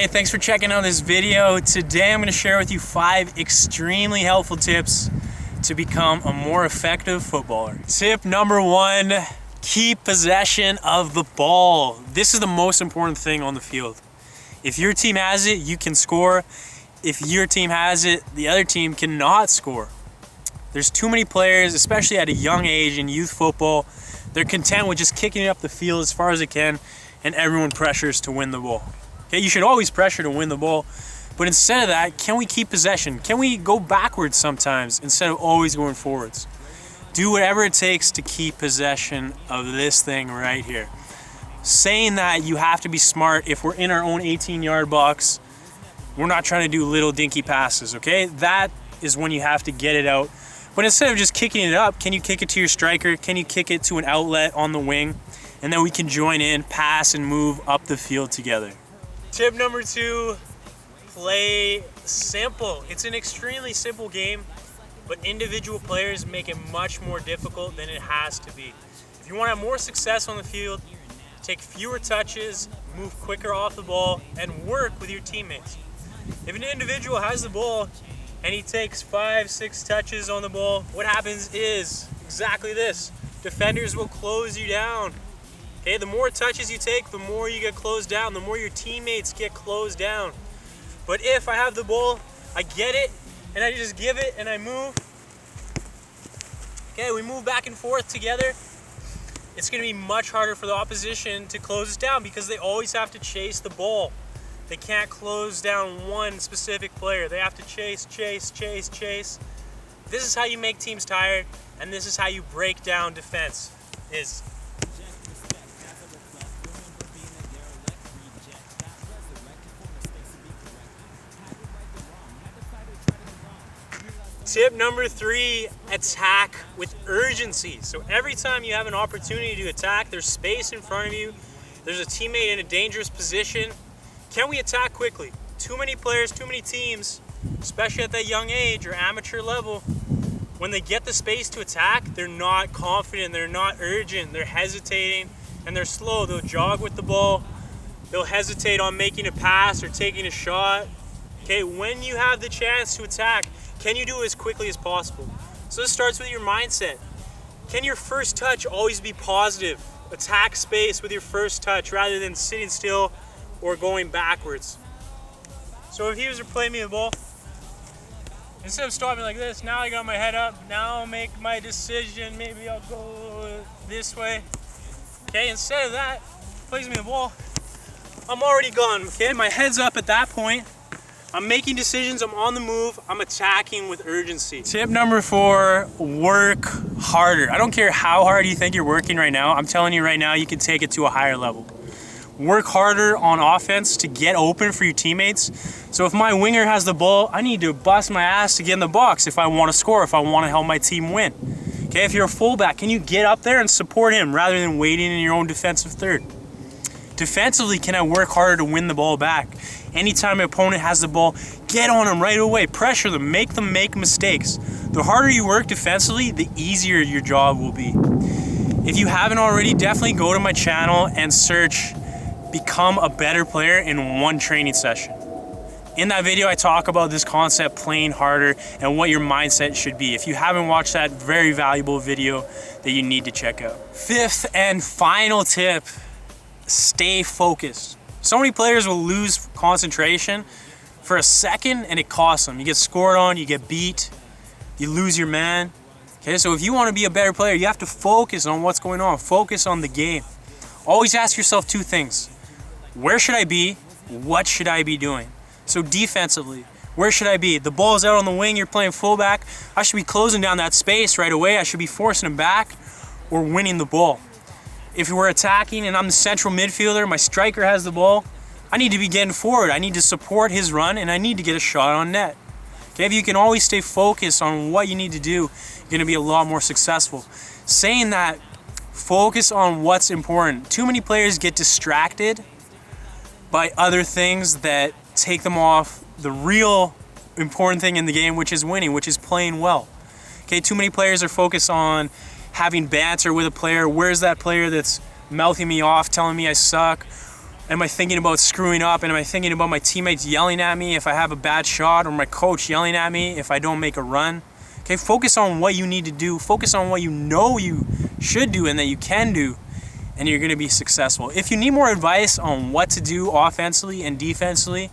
Hey, thanks for checking out this video. Today I'm going to share with you 5 extremely helpful tips to become a more effective footballer. Tip number 1, keep possession of the ball. This is the most important thing on the field. If your team has it, you can score. If your team has it, the other team cannot score. There's too many players, especially at a young age in youth football, they're content with just kicking it up the field as far as they can, and everyone pressures to win the ball. Okay, you should always pressure to win the ball, but instead of that, can we keep possession? Can we go backwards sometimes instead of always going forwards? Do whatever it takes to keep possession of this thing right here. Saying that, you have to be smart. If we're in our own 18-yard box, we're not trying to do little dinky passes, okay? That is when you have to get it out. But instead of just kicking it up, can you kick it to your striker? Can you kick it to an outlet on the wing? And then we can join in, pass, and move up the field together. Tip number 2, play simple. It's an extremely simple game, but individual players make it much more difficult than it has to be. If you want to have more success on the field, take fewer touches, move quicker off the ball, and work with your teammates. If an individual has the ball and he takes 5-6 touches on the ball, what happens is exactly this. Defenders will close you down. Okay, the more touches you take, the more you get closed down, the more your teammates get closed down. But if I have the ball, I get it, and I just give it and I move. Okay, we move back and forth together. It's going to be much harder for the opposition to close us down because they always have to chase the ball. They can't close down one specific player. They have to chase, chase, chase, chase. This is how you make teams tired, and this is how you break down defense. Tip number 3, attack with urgency. So every time you have an opportunity to attack, there's space in front of you, there's a teammate in a dangerous position. Can we attack quickly? Too many players, too many teams, especially at that young age or amateur level, when they get the space to attack, they're not confident, they're not urgent, they're hesitating, and they're slow. They'll jog with the ball, they'll hesitate on making a pass or taking a shot. Okay, when you have the chance to attack, can you do it as quickly as possible? So this starts with your mindset. Can your first touch always be positive? Attack space with your first touch rather than sitting still or going backwards. So if he was to play me the ball, instead of stopping like this, now I got my head up, now I'll make my decision, maybe I'll go this way. Okay, instead of that, plays me the ball, I'm already gone, okay? My head's up at that point. I'm making decisions, I'm on the move, I'm attacking with urgency. Tip number 4, work harder. I don't care how hard you think you're working right now, I'm telling you right now, you can take it to a higher level. Work harder on offense to get open for your teammates. So if my winger has the ball, I need to bust my ass to get in the box if I want to score, if I want to help my team win. Okay, if you're a fullback, can you get up there and support him rather than waiting in your own defensive third? Defensively, can I work harder to win the ball back? Anytime an opponent has the ball, get on them right away, pressure them make mistakes. The harder you work defensively, the easier your job will be. If you haven't already, definitely go to my channel and search Become a Better Player in one training session. In that video, I talk about this concept, playing harder, and what your mindset should be. If you haven't watched that, very valuable video that you need to check out. 5th and final tip, stay focused. So many players will lose concentration for a second and it costs them. You get scored on, you get beat, you lose your man. Okay, so if you want to be a better player, you have to focus on what's going on, focus on the game. Always ask yourself 2 things. Where should I be? What should I be doing? So defensively, where should I be? The ball's out on the wing, you're playing fullback. I should be closing down that space right away. I should be forcing him back or winning the ball. If we're attacking and I'm the central midfielder, my striker has the ball, I need to be getting forward. I need to support his run and I need to get a shot on net. Okay, if you can always stay focused on what you need to do, you're gonna be a lot more successful. Saying that, focus on what's important. Too many players get distracted by other things that take them off the real important thing in the game, which is winning, which is playing well. Okay, too many players are focused on having banter with a player. Where's that player that's mouthing me off, telling me I suck? Am I thinking about screwing up? And am I thinking about my teammates yelling at me if I have a bad shot, or my coach yelling at me if I don't make a run? Okay, focus on what you need to do. Focus on what you know you should do and that you can do, and you're gonna be successful. If you need more advice on what to do offensively and defensively,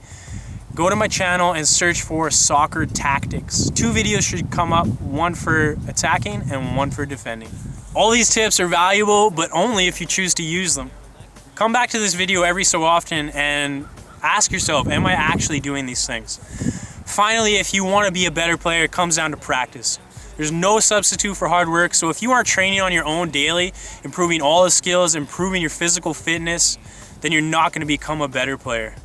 go to my channel and search for Soccer Tactics. 2 videos should come up, one for attacking and one for defending. All these tips are valuable, but only if you choose to use them. Come back to this video every so often and ask yourself, am I actually doing these things? Finally, if you want to be a better player, it comes down to practice. There's no substitute for hard work, so if you aren't training on your own daily, improving all the skills, improving your physical fitness, then you're not going to become a better player.